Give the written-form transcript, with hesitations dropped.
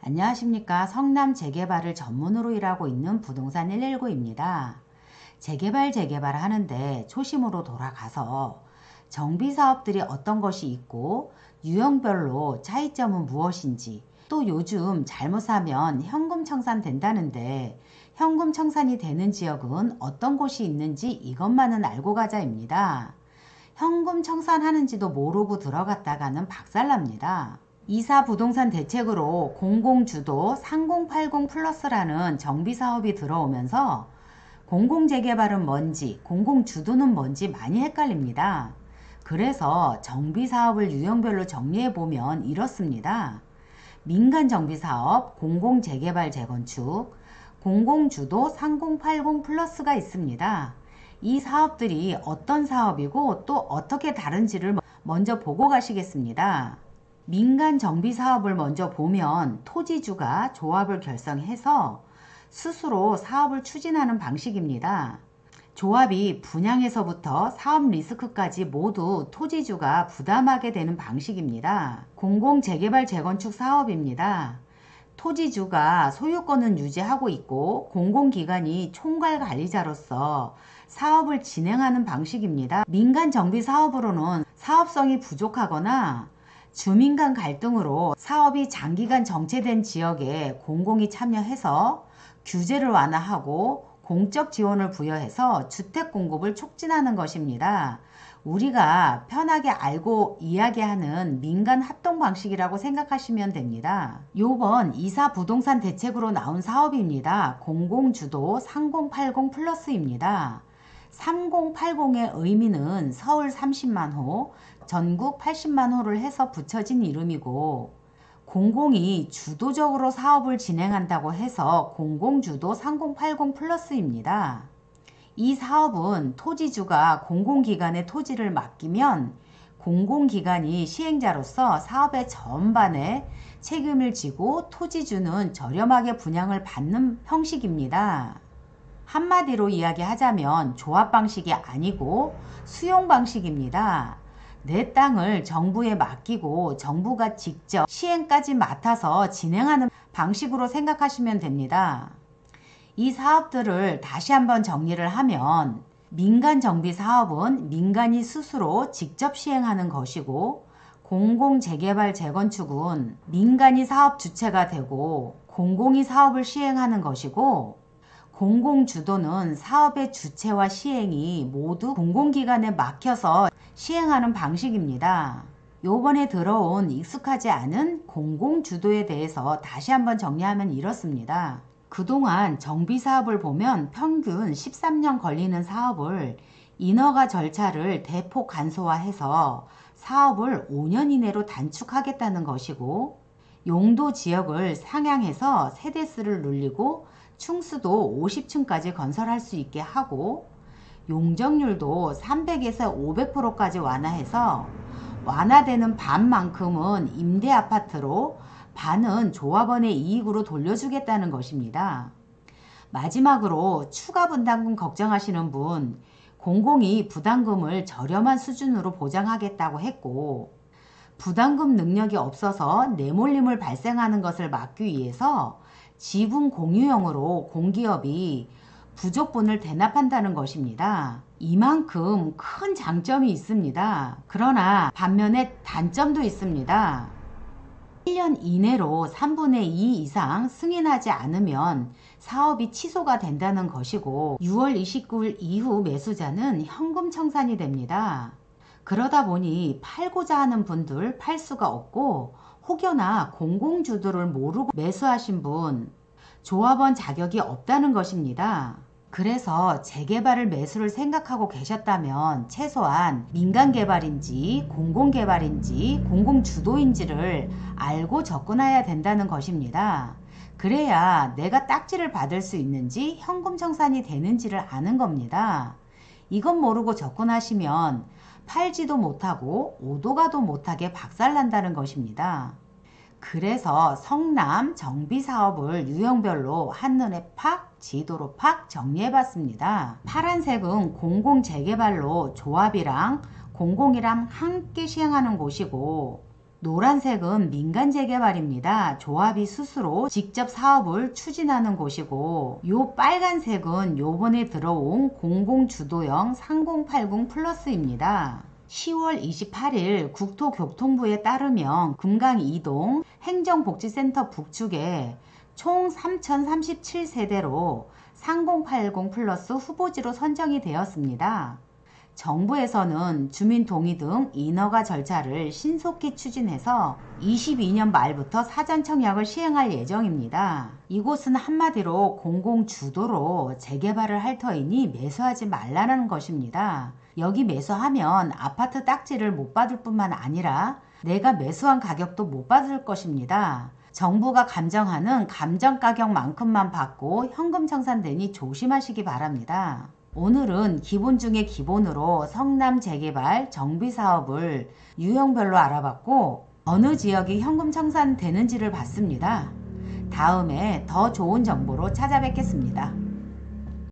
안녕하십니까. 성남 재개발을 전문으로 일하고 있는 부동산 119입니다. 재개발을 하는데 초심으로 돌아가서 정비사업들이 어떤 것이 있고 유형별로 차이점은 무엇인지, 또 요즘 잘못 사면 현금 청산된다는데 현금 청산이 되는 지역은 어떤 곳이 있는지 이것만은 알고 가자입니다. 현금 청산하는지도 모르고 들어갔다가는 박살납니다. 이사 부동산 대책으로 공공주도 3080 플러스라는 정비사업이 들어오면서 공공재개발은 뭔지 공공주도는 뭔지 많이 헷갈립니다. 그래서 정비사업을 유형별로 정리해보면 이렇습니다. 민간정비사업, 공공재개발 재건축, 공공주도 3080 플러스가 있습니다. 이 사업들이 어떤 사업이고 또 어떻게 다른지를 먼저 보고 가시겠습니다. 민간 정비 사업을 먼저 보면 토지주가 조합을 결성해서 스스로 사업을 추진하는 방식입니다. 조합이 분양에서부터 사업 리스크까지 모두 토지주가 부담하게 되는 방식입니다. 공공재개발 재건축 사업입니다. 토지주가 소유권은 유지하고 있고 공공기관이 총괄관리자로서 사업을 진행하는 방식입니다. 민간 정비 사업으로는 사업성이 부족하거나 주민 간 갈등으로 사업이 장기간 정체된 지역에 공공이 참여해서 규제를 완화하고 공적 지원을 부여해서 주택 공급을 촉진하는 것입니다. 우리가 편하게 알고 이야기하는 민간 합동 방식이라고 생각하시면 됩니다. 요번 이사 부동산 대책으로 나온 사업입니다. 공공주도 3080 플러스입니다. 3080의 의미는 서울 30만 호, 전국 80만 호를 해서 붙여진 이름이고, 공공이 주도적으로 사업을 진행한다고 해서 공공주도 3080 플러스입니다. 이 사업은 토지주가 공공기관에 토지를 맡기면 공공기관이 시행자로서 사업의 전반에 책임을 지고 토지주는 저렴하게 분양을 받는 형식입니다. 한마디로 이야기하자면 조합 방식이 아니고 수용 방식입니다. 내 땅을 정부에 맡기고 정부가 직접 시행까지 맡아서 진행하는 방식으로 생각하시면 됩니다. 이 사업들을 다시 한번 정리를 하면 민간 정비 사업은 민간이 스스로 직접 시행하는 것이고, 공공재개발 재건축은 민간이 사업 주체가 되고 공공이 사업을 시행하는 것이고, 공공주도는 사업의 주체와 시행이 모두 공공기관에 맡겨서 시행하는 방식입니다. 요번에 들어온 익숙하지 않은 공공주도에 대해서 다시 한번 정리하면 이렇습니다. 그동안 정비사업을 보면 평균 13년 걸리는 사업을 인허가 절차를 대폭 간소화해서 사업을 5년 이내로 단축하겠다는 것이고, 용도 지역을 상향해서 세대수를 늘리고 층수도 50층까지 건설할 수 있게 하고, 용적률도 300에서 500%까지 완화해서 완화되는 반만큼은 임대 아파트로 반은 조합원의 이익으로 돌려주겠다는 것입니다. 마지막으로 추가 분담금 걱정하시는 분, 공공이 부담금을 저렴한 수준으로 보장하겠다고 했고, 부담금 능력이 없어서 내몰림을 발생하는 것을 막기 위해서 지분 공유형으로 공기업이 부족분을 대납한다는 것입니다. 이만큼 큰 장점이 있습니다. 그러나 반면에 단점도 있습니다. 1년 이내로 3분의 2 이상 승인하지 않으면 사업이 취소가 된다는 것이고, 6월 29일 이후 매수자는 현금 청산이 됩니다. 그러다 보니 팔고자 하는 분들 팔 수가 없고, 혹여나 공공주도를 모르고 매수하신 분, 조합원 자격이 없다는 것입니다. 그래서 재개발을 매수를 생각하고 계셨다면 최소한 민간개발인지 공공개발인지 공공주도인지를 알고 접근해야 된다는 것입니다. 그래야 내가 딱지를 받을 수 있는지 현금 청산이 되는지를 아는 겁니다. 이건 모르고 접근하시면 팔지도 못하고 오도가도 못하게 박살난다는 것입니다. 그래서 성남 정비사업을 유형별로 한눈에 팍 지도로 팍 정리해봤습니다. 파란색은 공공재개발로 조합이랑 공공이랑 함께 시행하는 곳이고, 노란색은 민간 재개발입니다. 조합이 스스로 직접 사업을 추진하는 곳이고, 요 빨간색은 요번에 들어온 공공주도형 3080 플러스입니다. 10월 28일 국토교통부에 따르면 금강 2동 행정복지센터 북측에 총 3037세대로 3080 플러스 후보지로 선정이 되었습니다. 정부에서는 주민 동의 등 인허가 절차를 신속히 추진해서 22년 말부터 사전 청약을 시행할 예정입니다. 이곳은 한마디로 공공주도로 재개발을 할 터이니 매수하지 말라는 것입니다. 여기 매수하면 아파트 딱지를 못 받을 뿐만 아니라 내가 매수한 가격도 못 받을 것입니다. 정부가 감정하는 감정가격만큼만 받고 현금 청산되니 조심하시기 바랍니다. 오늘은 기본 중에 기본으로 성남 재개발 정비사업을 유형별로 알아봤고, 어느 지역이 현금 청산되는지를 봤습니다. 다음에 더 좋은 정보로 찾아뵙겠습니다.